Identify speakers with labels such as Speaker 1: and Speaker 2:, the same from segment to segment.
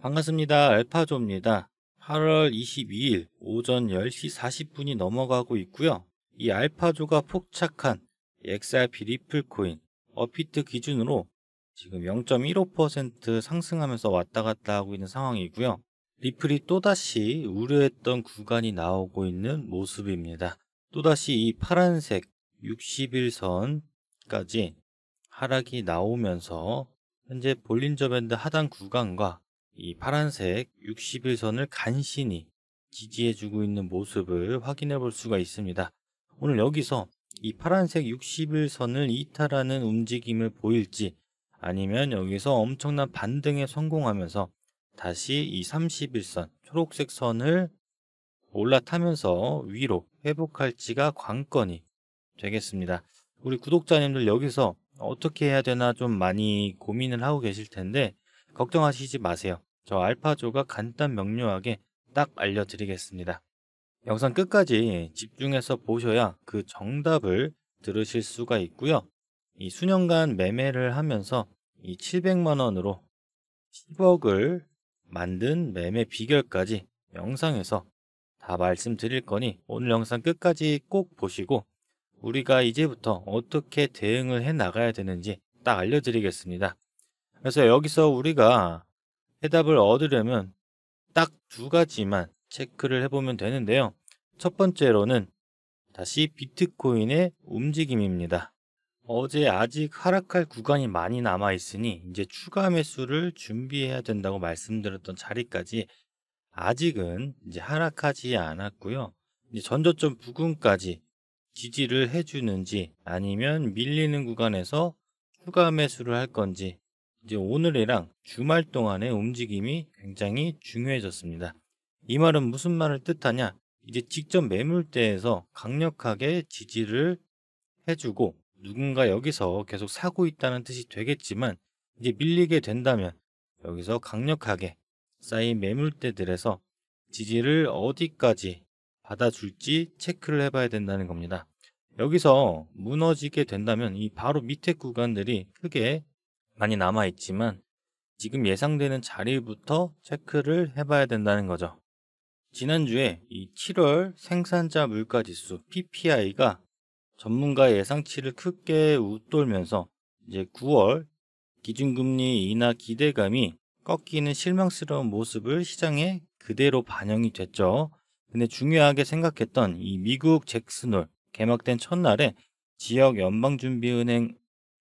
Speaker 1: 반갑습니다. 알파조입니다. 8월 22일 오전 10시 40분이 넘어가고 있고요. 이 알파조가 폭착한 XRP 리플 코인 업비트 기준으로 지금 0.15% 상승하면서 왔다 갔다 하고 있는 상황이고요. 리플이 또다시 우려했던 구간이 나오고 있는 모습입니다. 또다시 이 파란색 60일선까지 하락이 나오면서 현재 볼린저 밴드 하단 구간과 이 파란색 60일선을 간신히 지지해주고 있는 모습을 확인해 볼 수가 있습니다. 오늘 여기서 이 파란색 60일선을 이탈하는 움직임을 보일지, 아니면 여기서 엄청난 반등에 성공하면서 다시 이 30일선 초록색 선을 올라타면서 위로 회복할지가 관건이 되겠습니다. 우리 구독자님들 여기서 어떻게 해야 되나 좀 많이 고민을 하고 계실 텐데 걱정하시지 마세요. 저 알파조가 간단 명료하게 딱 알려드리겠습니다. 영상 끝까지 집중해서 보셔야 그 정답을 들으실 수가 있고요. 이 수년간 매매를 하면서 이 700만 원으로 10억을 만든 매매 비결까지 영상에서 다 말씀드릴 거니 오늘 영상 끝까지 꼭 보시고 우리가 이제부터 어떻게 대응을 해 나가야 되는지 딱 알려드리겠습니다. 그래서 여기서 우리가 해답을 얻으려면 딱 두 가지만 체크를 해보면 되는데요. 첫 번째로는 다시 비트코인의 움직임입니다. 어제 아직 하락할 구간이 많이 남아 있으니 이제 추가 매수를 준비해야 된다고 말씀드렸던 자리까지 아직은 이제 하락하지 않았고요. 이제 전저점 부근까지 지지를 해주는지 아니면 밀리는 구간에서 추가 매수를 할 건지 이제 오늘이랑 주말 동안의 움직임이 굉장히 중요해졌습니다. 이 말은 무슨 말을 뜻하냐? 이제 직전 매물대에서 강력하게 지지를 해주고 누군가 여기서 계속 사고 있다는 뜻이 되겠지만 이제 밀리게 된다면 여기서 강력하게 쌓인 매물대들에서 지지를 어디까지 받아줄지 체크를 해봐야 된다는 겁니다. 여기서 무너지게 된다면 이 바로 밑에 구간들이 크게 많이 남아있지만 지금 예상되는 자리부터 체크를 해봐야 된다는 거죠. 지난주에 이 7월 생산자 물가지수 PPI가 전문가 예상치를 크게 웃돌면서 이제 9월 기준금리 인하 기대감이 꺾이는 실망스러운 모습을 시장에 그대로 반영이 됐죠. 근데 중요하게 생각했던 이 미국 잭슨홀 개막된 첫날에 지역 연방준비은행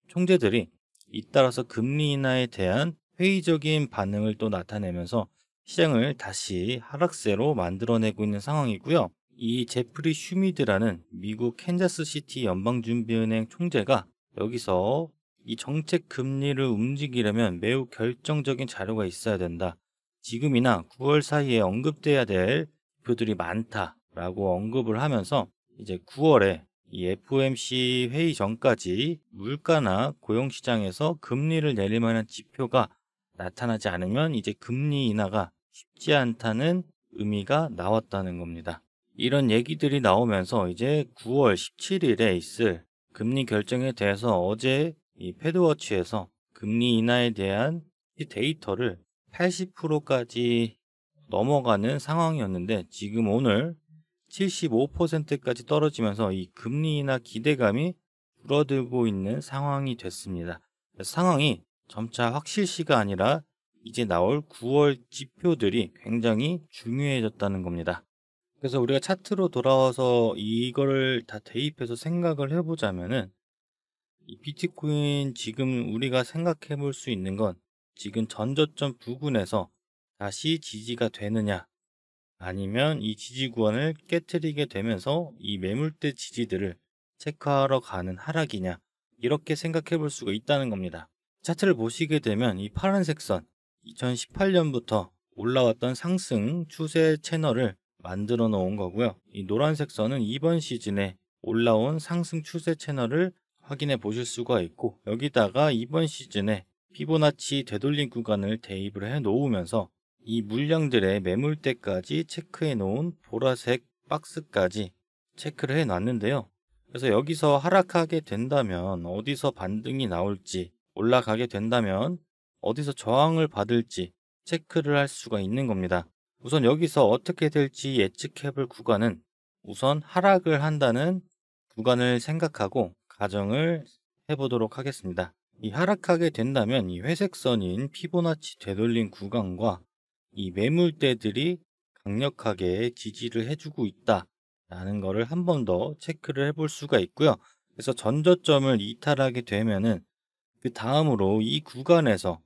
Speaker 1: 총재들이 잇따라서 금리 인하에 대한 회의적인 반응을 또 나타내면서 시장을 다시 하락세로 만들어내고 있는 상황이고요. 이 제프리 슈미드라는 미국 캔자스시티 연방준비은행 총재가 여기서 이 정책 금리를 움직이려면 매우 결정적인 자료가 있어야 된다. 지금이나 9월 사이에 언급돼야 될 지표들이 많다라고 언급을 하면서 이제 9월에 이 FOMC 회의 전까지 물가나 고용시장에서 금리를 내릴 만한 지표가 나타나지 않으면 이제 금리 인하가 쉽지 않다는 의미가 나왔다는 겁니다. 이런 얘기들이 나오면서 이제 9월 17일에 있을 금리 결정에 대해서 어제 이 패드워치에서 금리 인하에 대한 데이터를 80%까지 넘어가는 상황이었는데 지금 오늘 75%까지 떨어지면서 이 금리 인하 기대감이 줄어들고 있는 상황이 됐습니다. 상황이 점차 확실시가 아니라 이제 나올 9월 지표들이 굉장히 중요해졌다는 겁니다. 그래서 우리가 차트로 돌아와서 이거를 다 대입해서 생각을 해보자면은 이 비트코인 지금 우리가 생각해 볼 수 있는 건 지금 전저점 부근에서 다시 지지가 되느냐 아니면 이 지지 구간을 깨트리게 되면서 이 매물대 지지들을 체크하러 가는 하락이냐 이렇게 생각해 볼 수가 있다는 겁니다. 차트를 보시게 되면 이 파란색 선 2018년부터 올라왔던 상승 추세 채널을 만들어 놓은 거고요. 이 노란색 선은 이번 시즌에 올라온 상승 추세 채널을 확인해 보실 수가 있고 여기다가 이번 시즌에 피보나치 되돌림 구간을 대입을 해 놓으면서 이 물량들의 매물대까지 체크해 놓은 보라색 박스까지 체크를 해 놨는데요. 그래서 여기서 하락하게 된다면 어디서 반등이 나올지 올라가게 된다면 어디서 저항을 받을지 체크를 할 수가 있는 겁니다. 우선 여기서 어떻게 될지 예측해 볼 구간은 우선 하락을 한다는 구간을 생각하고 가정을 해보도록 하겠습니다. 이 하락하게 된다면 이 회색선인 피보나치 되돌림 구간과 이 매물대들이 강력하게 지지를 해주고 있다라는 거를 한 번 더 체크를 해볼 수가 있고요. 그래서 전저점을 이탈하게 되면은 그 다음으로 이 구간에서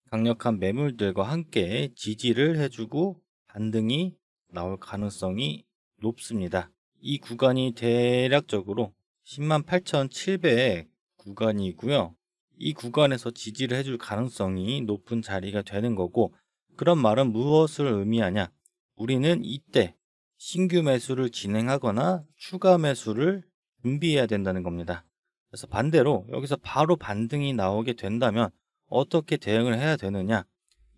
Speaker 1: 강력한 매물들과 함께 지지를 해주고 반등이 나올 가능성이 높습니다. 이 구간이 대략적으로 108,700 구간이고요. 이 구간에서 지지를 해줄 가능성이 높은 자리가 되는 거고, 그런 말은 무엇을 의미하냐? 우리는 이때 신규 매수를 진행하거나 추가 매수를 준비해야 된다는 겁니다. 그래서 반대로 여기서 바로 반등이 나오게 된다면 어떻게 대응을 해야 되느냐?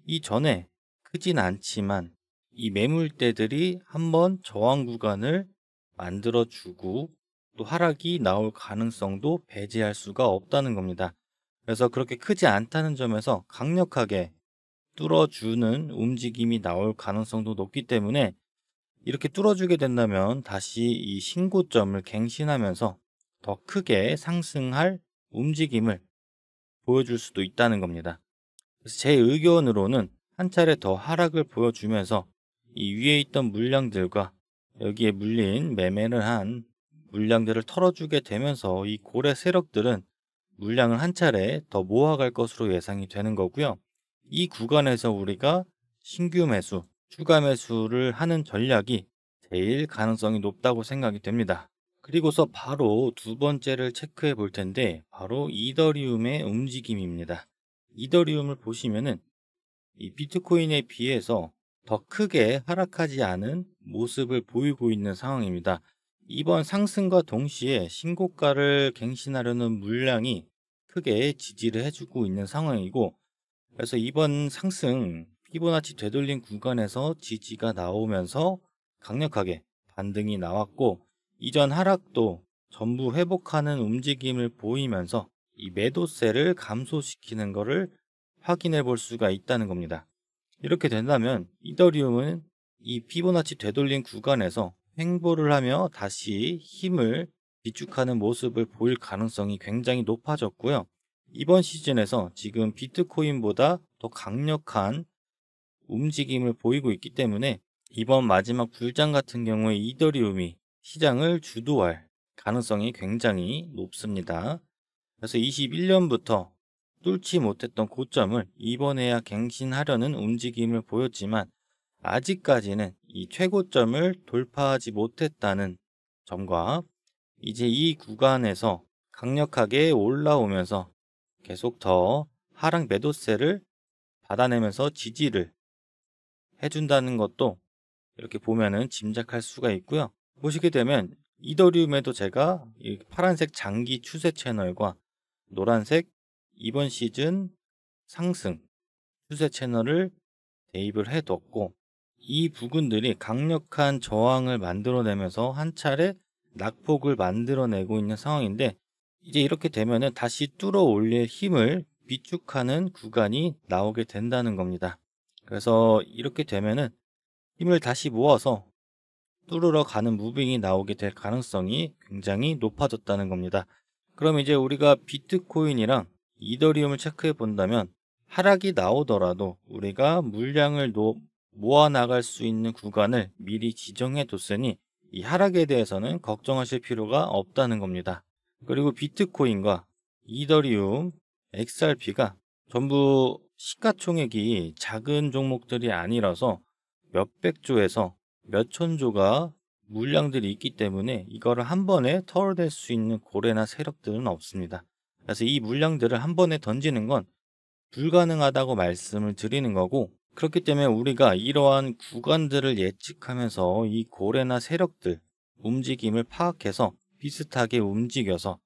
Speaker 1: 이전에 크진 않지만 이 매물대들이 한번 저항 구간을 만들어주고 또 하락이 나올 가능성도 배제할 수가 없다는 겁니다. 그래서 그렇게 크지 않다는 점에서 강력하게 뚫어주는 움직임이 나올 가능성도 높기 때문에 이렇게 뚫어주게 된다면 다시 이 신고점을 갱신하면서 더 크게 상승할 움직임을 보여줄 수도 있다는 겁니다. 그래서 제 의견으로는 한 차례 더 하락을 보여주면서 이 위에 있던 물량들과 여기에 물린 매매를 한 물량들을 털어주게 되면서 이 고래 세력들은 물량을 한 차례 더 모아갈 것으로 예상이 되는 거고요. 이 구간에서 우리가 신규 매수, 추가 매수를 하는 전략이 제일 가능성이 높다고 생각이 됩니다. 그리고서 바로 두 번째를 체크해 볼 텐데 바로 이더리움의 움직임입니다. 이더리움을 보시면은 이 비트코인에 비해서 더 크게 하락하지 않은 모습을 보이고 있는 상황입니다. 이번 상승과 동시에 신고가를 갱신하려는 물량이 크게 지지를 해주고 있는 상황이고, 그래서 이번 상승 피보나치 되돌림 구간에서 지지가 나오면서 강력하게 반등이 나왔고, 이전 하락도 전부 회복하는 움직임을 보이면서 이 매도세를 감소시키는 것을 확인해 볼 수가 있다는 겁니다. 이렇게 된다면 이더리움은 이 피보나치 되돌림 구간에서 횡보를 하며 다시 힘을 비축하는 모습을 보일 가능성이 굉장히 높아졌고요. 이번 시즌에서 지금 비트코인보다 더 강력한 움직임을 보이고 있기 때문에 이번 마지막 불장 같은 경우에 이더리움이 시장을 주도할 가능성이 굉장히 높습니다. 그래서 21년부터 뚫지 못했던 고점을 이번에야 갱신하려는 움직임을 보였지만 아직까지는 이 최고점을 돌파하지 못했다는 점과 이제 이 구간에서 강력하게 올라오면서 계속 더 하락 매도세를 받아내면서 지지를 해준다는 것도 이렇게 보면은 짐작할 수가 있고요. 보시게 되면 이더리움에도 제가 이 파란색 장기 추세 채널과 노란색 이번 시즌 상승 추세 채널을 대입을 해뒀고, 이 부분들이 강력한 저항을 만들어내면서 한 차례 낙폭을 만들어내고 있는 상황인데, 이제 이렇게 되면은 다시 뚫어 올릴 힘을 비축하는 구간이 나오게 된다는 겁니다. 그래서 이렇게 되면은 힘을 다시 모아서 뚫으러 가는 무빙이 나오게 될 가능성이 굉장히 높아졌다는 겁니다. 그럼 이제 우리가 비트코인이랑 이더리움을 체크해 본다면 하락이 나오더라도 우리가 물량을 모아 나갈 수 있는 구간을 미리 지정해 뒀으니 이 하락에 대해서는 걱정하실 필요가 없다는 겁니다. 그리고 비트코인과 이더리움, XRP가 전부 시가총액이 작은 종목들이 아니라서 몇백조에서 몇천조가 물량들이 있기 때문에 이거를 한 번에 털어낼 수 있는 고래나 세력들은 없습니다. 그래서 이 물량들을 한 번에 던지는 건 불가능하다고 말씀을 드리는 거고, 그렇기 때문에 우리가 이러한 구간들을 예측하면서 이 고래나 세력들 움직임을 파악해서 비슷하게 움직여서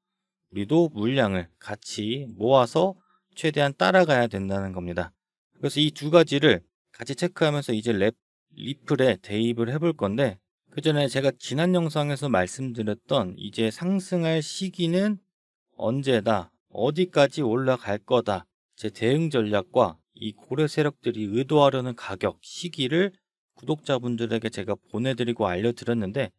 Speaker 1: 우리도 물량을 같이 모아서 최대한 따라가야 된다는 겁니다. 그래서 이 두 가지를 같이 체크하면서 이제 리플에 대입을 해볼 건데, 그 전에 제가 지난 영상에서 말씀드렸던 이제 상승할 시기는 언제다, 어디까지 올라갈 거다, 제 대응 전략과 이 고래 세력들이 의도하려는 가격, 시기를 구독자분들에게 제가 보내드리고 알려드렸는데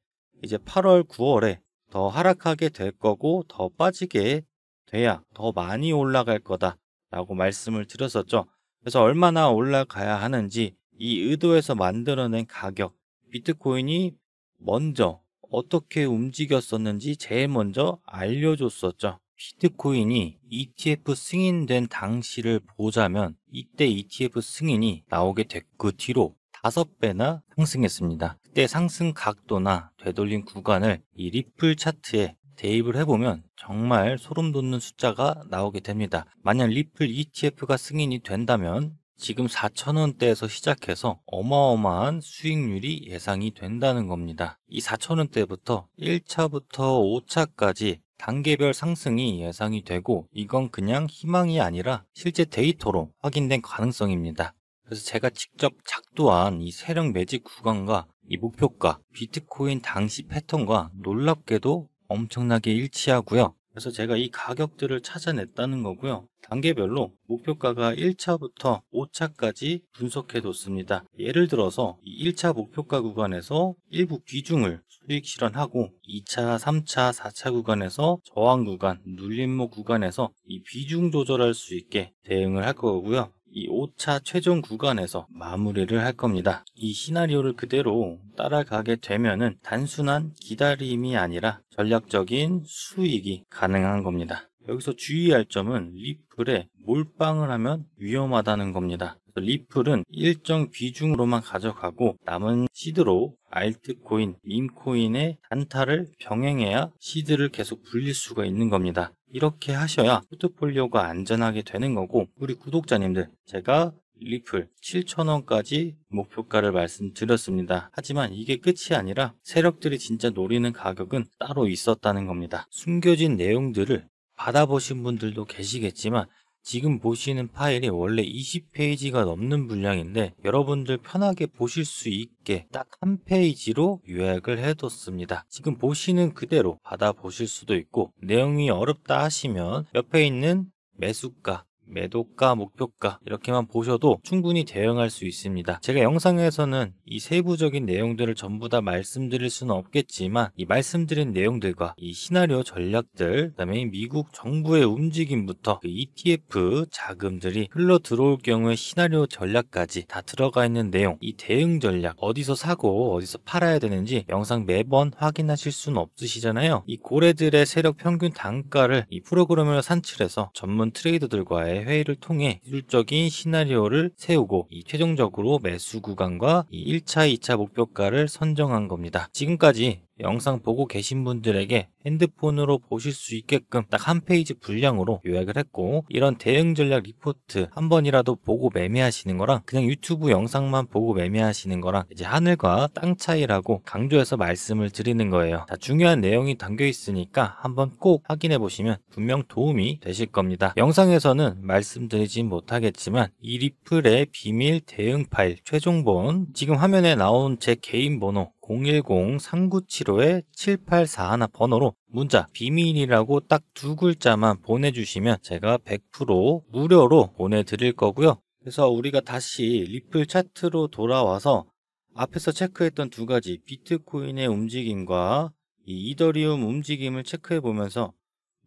Speaker 1: 이제 8월, 9월에 더 하락하게 될 거고 더 빠지게 돼야 더 많이 올라갈 거다 라고 말씀을 드렸었죠. 그래서 얼마나 올라가야 하는지 이 의도해서 만들어낸 가격, 비트코인이 먼저 어떻게 움직였었는지 제일 먼저 알려줬었죠. 비트코인이 ETF 승인된 당시를 보자면 이때 ETF 승인이 나오게 됐고 그 뒤로 5배나 상승했습니다. 그때 상승 각도나 되돌린 구간을 이 리플 차트에 대입을 해보면 정말 소름 돋는 숫자가 나오게 됩니다. 만약 리플 ETF가 승인이 된다면 지금 4,000원대에서 시작해서 어마어마한 수익률이 예상이 된다는 겁니다. 이 4,000원대부터 1차부터 5차까지 단계별 상승이 예상이 되고 이건 그냥 희망이 아니라 실제 데이터로 확인된 가능성입니다. 그래서 제가 직접 작도한 이 세력 매집 구간과 이 목표가, 비트코인 당시 패턴과 놀랍게도 엄청나게 일치하고요. 그래서 제가 이 가격들을 찾아냈다는 거고요. 단계별로 목표가가 1차부터 5차까지 분석해 뒀습니다. 예를 들어서 이 1차 목표가 구간에서 일부 비중을 수익 실현하고 2차, 3차, 4차 구간에서 저항 구간, 눌림목 구간에서 이 비중 조절할 수 있게 대응을 할 거고요. 이 5차 최종 구간에서 마무리를 할 겁니다. 이 시나리오를 그대로 따라가게 되면은 단순한 기다림이 아니라 전략적인 수익이 가능한 겁니다. 여기서 주의할 점은 리플에 몰빵을 하면 위험하다는 겁니다. 리플은 일정 비중으로만 가져가고 남은 시드로 알트코인, 밈코인의 단타를 병행해야 시드를 계속 불릴 수가 있는 겁니다. 이렇게 하셔야 포트폴리오가 안전하게 되는 거고 우리 구독자님들 제가 리플 7,000원까지 목표가를 말씀드렸습니다. 하지만 이게 끝이 아니라 세력들이 진짜 노리는 가격은 따로 있었다는 겁니다. 숨겨진 내용들을 받아보신 분들도 계시겠지만 지금 보시는 파일이 원래 20페이지가 넘는 분량인데 여러분들 편하게 보실 수 있게 딱 한 페이지로 요약을 해뒀습니다. 지금 보시는 그대로 받아보실 수도 있고 내용이 어렵다 하시면 옆에 있는 매수가, 매도가, 목표가 이렇게만 보셔도 충분히 대응할 수 있습니다. 제가 영상에서는 이 세부적인 내용들을 전부 다 말씀드릴 수는 없겠지만 이 말씀드린 내용들과 이 시나리오 전략들 그다음에 미국 정부의 움직임부터 그 ETF 자금들이 흘러 들어올 경우에 시나리오 전략까지 다 들어가 있는 내용 이 대응 전략 어디서 사고 어디서 팔아야 되는지 영상 매번 확인하실 수는 없으시잖아요. 이 고래들의 세력 평균 단가를 이 프로그램을 산출해서 전문 트레이더들과의 회의를 통해 기술적인 시나리오를 세우고 이 최종적으로 매수 구간과 이 1차, 2차 목표가를 선정한 겁니다. 지금까지 영상 보고 계신 분들에게 핸드폰으로 보실 수 있게끔 딱 한 페이지 분량으로 요약을 했고 이런 대응 전략 리포트 한 번이라도 보고 매매하시는 거랑 그냥 유튜브 영상만 보고 매매하시는 거랑 이제 하늘과 땅 차이라고 강조해서 말씀을 드리는 거예요. 자, 중요한 내용이 담겨 있으니까 한번 꼭 확인해 보시면 분명 도움이 되실 겁니다. 영상에서는 말씀드리진 못하겠지만 이 리플의 비밀 대응 파일 최종본 지금 화면에 나온 제 개인 번호 010-3975-7841 번호로 문자 비밀이라고 딱 2글자만 보내주시면 제가 100% 무료로 보내드릴 거고요. 그래서 우리가 다시 리플 차트로 돌아와서 앞에서 체크했던 2가지 비트코인의 움직임과 이 이더리움 움직임을 체크해 보면서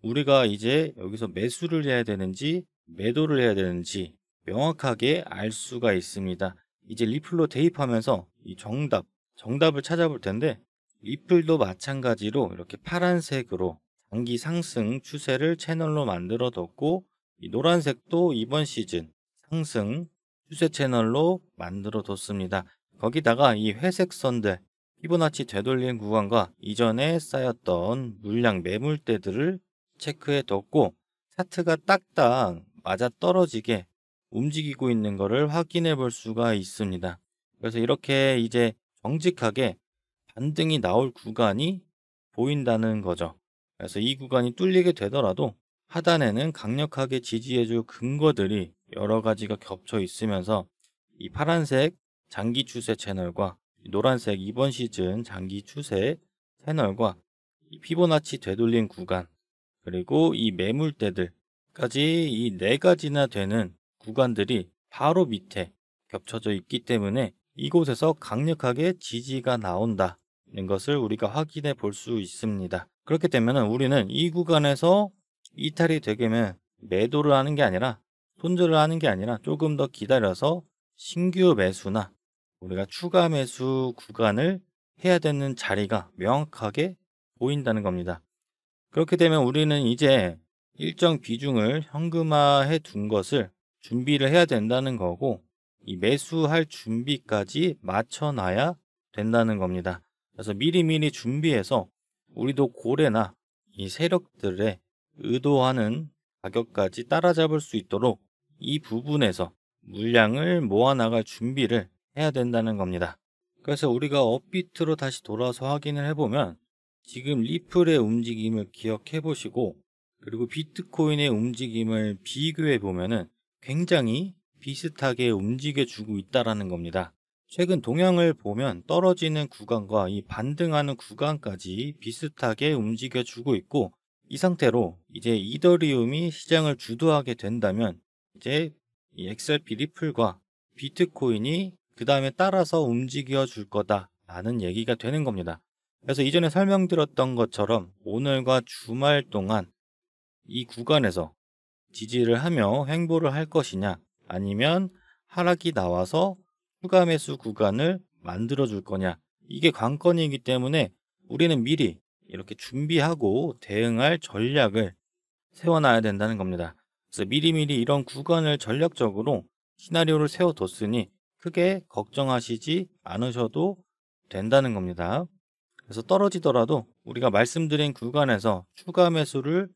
Speaker 1: 우리가 이제 여기서 매수를 해야 되는지 매도를 해야 되는지 명확하게 알 수가 있습니다. 이제 리플로 대입하면서 이 정답을 찾아볼 텐데 리플도 마찬가지로 이렇게 파란색으로 단기 상승 추세를 채널로 만들어 뒀고 이 노란색도 이번 시즌 상승 추세 채널로 만들어 뒀습니다. 거기다가 이 회색 선들 피보나치 되돌림 구간과 이전에 쌓였던 물량 매물대들을 체크해 뒀고 차트가 딱딱 맞아 떨어지게 움직이고 있는 것을 확인해 볼 수가 있습니다. 그래서 이렇게 이제 정직하게 반등이 나올 구간이 보인다는 거죠. 그래서 이 구간이 뚫리게 되더라도 하단에는 강력하게 지지해줄 근거들이 여러 가지가 겹쳐 있으면서 이 파란색 장기 추세 채널과 노란색 이번 시즌 장기 추세 채널과 이 피보나치 되돌림 구간 그리고 이 매물대들까지 이 4가지나 되는 구간들이 바로 밑에 겹쳐져 있기 때문에 이곳에서 강력하게 지지가 나온다는 것을 우리가 확인해 볼 수 있습니다. 그렇게 되면 우리는 이 구간에서 이탈이 되면 매도를 하는 게 아니라 손절을 하는 게 아니라 조금 더 기다려서 신규 매수나 우리가 추가 매수 구간을 해야 되는 자리가 명확하게 보인다는 겁니다. 그렇게 되면 우리는 이제 일정 비중을 현금화해 둔 것을 준비를 해야 된다는 거고, 이 매수할 준비까지 맞춰놔야 된다는 겁니다. 그래서 미리미리 준비해서 우리도 고래나 이 세력들의 의도하는 가격까지 따라잡을 수 있도록 이 부분에서 물량을 모아나갈 준비를 해야 된다는 겁니다. 그래서 우리가 업비트로 다시 돌아서 확인을 해보면 지금 리플의 움직임을 기억해 보시고, 그리고 비트코인의 움직임을 비교해 보면은 굉장히 비슷하게 움직여 주고 있다라는 겁니다. 최근 동향을 보면 떨어지는 구간과 이 반등하는 구간까지 비슷하게 움직여 주고 있고, 이 상태로 이제 이더리움이 시장을 주도하게 된다면 이제 이 XRP 리플과 비트코인이 그 다음에 따라서 움직여 줄 거다라는 얘기가 되는 겁니다. 그래서 이전에 설명드렸던 것처럼 오늘과 주말 동안 이 구간에서 지지를 하며 횡보를 할 것이냐, 아니면 하락이 나와서 추가 매수 구간을 만들어 줄 거냐, 이게 관건이기 때문에 우리는 미리 이렇게 준비하고 대응할 전략을 세워놔야 된다는 겁니다. 그래서 미리미리 이런 구간을 전략적으로 시나리오를 세워뒀으니 크게 걱정하시지 않으셔도 된다는 겁니다. 그래서 떨어지더라도 우리가 말씀드린 구간에서 추가 매수를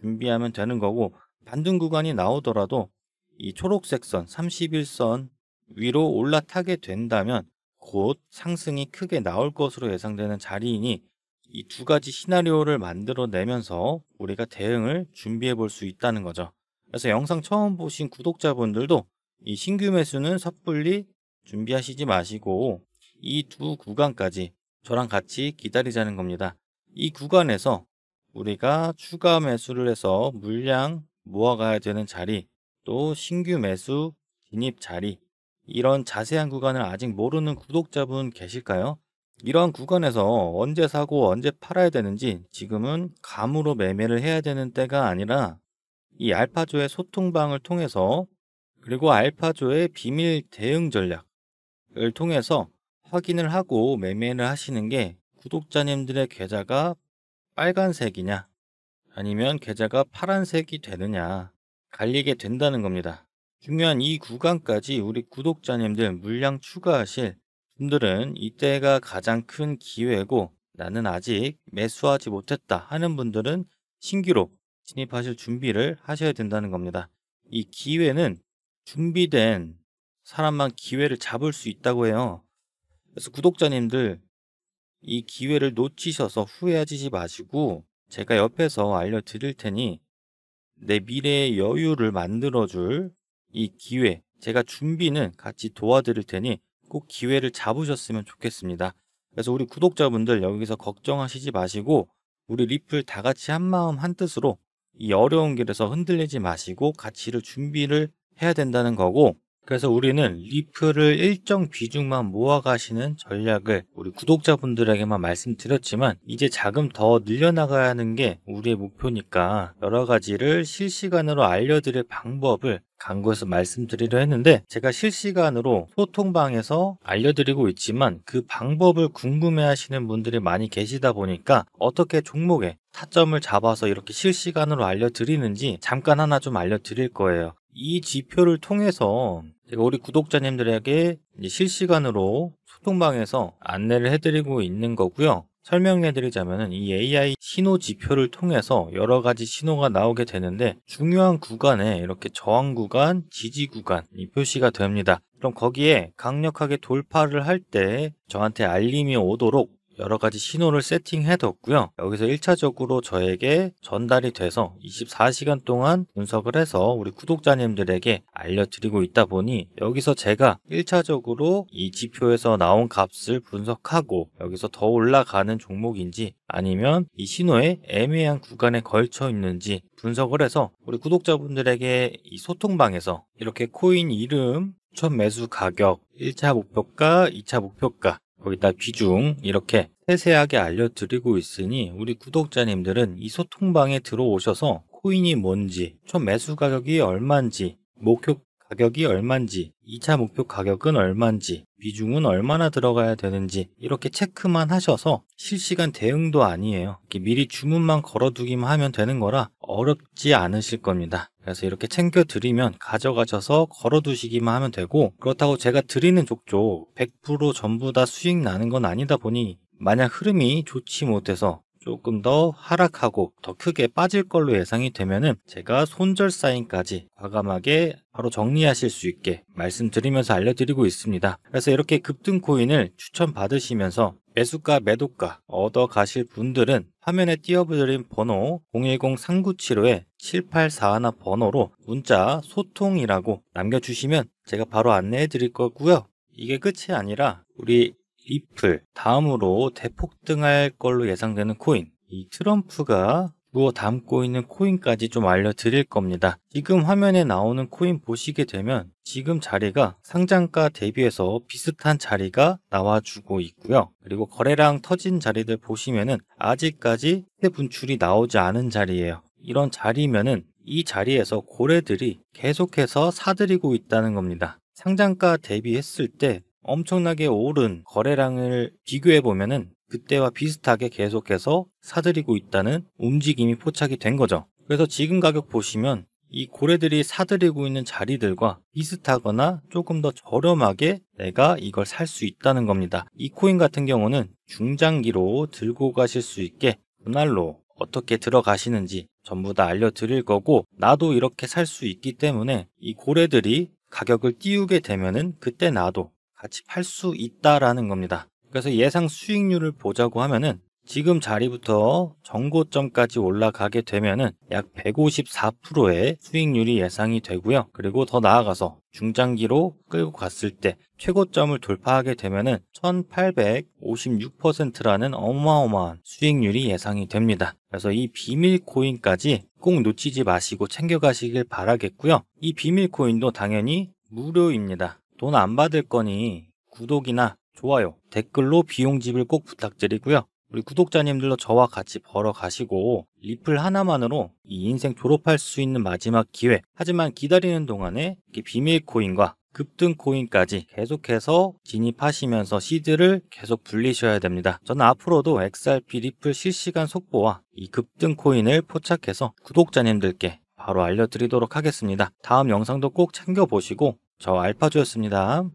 Speaker 1: 준비하면 되는 거고, 반등 구간이 나오더라도 이 초록색 선 31선 위로 올라타게 된다면 곧 상승이 크게 나올 것으로 예상되는 자리이니 이 두 가지 시나리오를 만들어 내면서 우리가 대응을 준비해 볼 수 있다는 거죠. 그래서 영상 처음 보신 구독자분들도 이 신규 매수는 섣불리 준비하시지 마시고 이 두 구간까지 저랑 같이 기다리자는 겁니다. 이 구간에서 우리가 추가 매수를 해서 물량 모아가야 되는 자리, 또 신규 매수 진입 자리, 이런 자세한 구간을 아직 모르는 구독자분 계실까요? 이러한 구간에서 언제 사고 언제 팔아야 되는지 지금은 감으로 매매를 해야 되는 때가 아니라 이 알파조의 소통방을 통해서, 그리고 알파조의 비밀 대응 전략을 통해서 확인을 하고 매매를 하시는 게 구독자님들의 계좌가 빨간색이냐 아니면 계좌가 파란색이 되느냐 갈리게 된다는 겁니다. 중요한 이 구간까지 우리 구독자님들 물량 추가하실 분들은 이때가 가장 큰 기회고, 나는 아직 매수하지 못했다 하는 분들은 신규로 진입하실 준비를 하셔야 된다는 겁니다. 이 기회는 준비된 사람만 기회를 잡을 수 있다고 해요. 그래서 구독자님들 이 기회를 놓치셔서 후회하지 마시고 제가 옆에서 알려드릴 테니 내 미래의 여유를 만들어줄 이 기회, 제가 준비는 같이 도와드릴 테니 꼭 기회를 잡으셨으면 좋겠습니다. 그래서 우리 구독자분들 여기서 걱정하시지 마시고 우리 리플 다 같이 한마음 한뜻으로 이 어려운 길에서 흔들리지 마시고 가치를 준비를 해야 된다는 거고, 그래서 우리는 리플을 일정 비중만 모아가시는 전략을 우리 구독자분들에게만 말씀드렸지만 이제 자금 더 늘려나가야 하는 게 우리의 목표니까 여러 가지를 실시간으로 알려드릴 방법을 강구해서 말씀드리려 했는데, 제가 실시간으로 소통방에서 알려드리고 있지만 그 방법을 궁금해 하시는 분들이 많이 계시다 보니까 어떻게 종목에 타점을 잡아서 이렇게 실시간으로 알려드리는지 잠깐 하나 좀 알려드릴 거예요. 이 지표를 통해서 제가 우리 구독자님들에게 이제 실시간으로 소통방에서 안내를 해드리고 있는 거고요. 설명해드리자면 이 AI 신호 지표를 통해서 여러 가지 신호가 나오게 되는데, 중요한 구간에 이렇게 저항 구간, 지지 구간이 표시가 됩니다. 그럼 거기에 강력하게 돌파를 할 때 저한테 알림이 오도록 여러 가지 신호를 세팅해 뒀고요. 여기서 1차적으로 저에게 전달이 돼서 24시간 동안 분석을 해서 우리 구독자님들에게 알려드리고 있다 보니 여기서 제가 1차적으로 이 지표에서 나온 값을 분석하고 여기서 더 올라가는 종목인지 아니면 이 신호에 애매한 구간에 걸쳐 있는지 분석을 해서 우리 구독자분들에게 이 소통방에서 이렇게 코인 이름, 추천 매수 가격, 1차 목표가, 2차 목표가, 거기다 비중 이렇게 세세하게 알려드리고 있으니 우리 구독자님들은 이 소통방에 들어오셔서 코인이 뭔지, 총 매수 가격이 얼마인지, 목표 가격이 얼마인지, 2차 목표 가격은 얼마인지, 비중은 얼마나 들어가야 되는지 이렇게 체크만 하셔서 실시간 대응도 아니에요. 이렇게 미리 주문만 걸어두기만 하면 되는 거라 어렵지 않으실 겁니다. 그래서 이렇게 챙겨드리면 가져가셔서 걸어두시기만 하면 되고, 그렇다고 제가 드리는 족족 100% 전부 다 수익 나는 건 아니다 보니 만약 흐름이 좋지 못해서 조금 더 하락하고 더 크게 빠질 걸로 예상이 되면은 제가 손절 사인까지 과감하게 바로 정리하실 수 있게 말씀드리면서 알려드리고 있습니다. 그래서 이렇게 급등 코인을 추천 받으시면서 매수가, 매도가 얻어 가실 분들은 화면에 띄워드린 번호 010-3975-7841 번호로 문자 소통이라고 남겨주시면 제가 바로 안내해 드릴 거고요. 이게 끝이 아니라 우리 리플, 다음으로 대폭등할 걸로 예상되는 코인, 이 트럼프가 주워 담고 있는 코인까지 좀 알려드릴 겁니다. 지금 화면에 나오는 코인 보시게 되면 지금 자리가 상장가 대비해서 비슷한 자리가 나와주고 있고요. 그리고 거래량 터진 자리들 보시면은 아직까지 새 분출이 나오지 않은 자리예요. 이런 자리면은 이 자리에서 고래들이 계속해서 사들이고 있다는 겁니다. 상장가 대비했을 때 엄청나게 오른 거래량을 비교해 보면은 그때와 비슷하게 계속해서 사들이고 있다는 움직임이 포착이 된 거죠. 그래서 지금 가격 보시면 이 고래들이 사들이고 있는 자리들과 비슷하거나 조금 더 저렴하게 내가 이걸 살 수 있다는 겁니다. 이 코인 같은 경우는 중장기로 들고 가실 수 있게 분할로 어떻게 들어가시는지 전부 다 알려드릴 거고, 나도 이렇게 살 수 있기 때문에 이 고래들이 가격을 띄우게 되면은 그때 나도 같이 팔 수 있다라는 겁니다. 그래서 예상 수익률을 보자고 하면은 지금 자리부터 정고점까지 올라가게 되면은 약 154%의 수익률이 예상이 되고요. 그리고 더 나아가서 중장기로 끌고 갔을 때 최고점을 돌파하게 되면은 1856%라는 어마어마한 수익률이 예상이 됩니다. 그래서 이 비밀 코인까지 꼭 놓치지 마시고 챙겨가시길 바라겠고요. 이 비밀 코인도 당연히 무료입니다. 돈 안 받을 거니 구독이나 좋아요, 댓글로 비용집을 꼭 부탁드리고요. 우리 구독자님들도 저와 같이 벌어 가시고 리플 하나만으로 이 인생 졸업할 수 있는 마지막 기회, 하지만 기다리는 동안에 비밀 코인과 급등 코인까지 계속해서 진입하시면서 시드를 계속 불리셔야 됩니다. 저는 앞으로도 XRP 리플 실시간 속보와 이 급등 코인을 포착해서 구독자님들께 바로 알려드리도록 하겠습니다. 다음 영상도 꼭 챙겨보시고 저 알파조였습니다.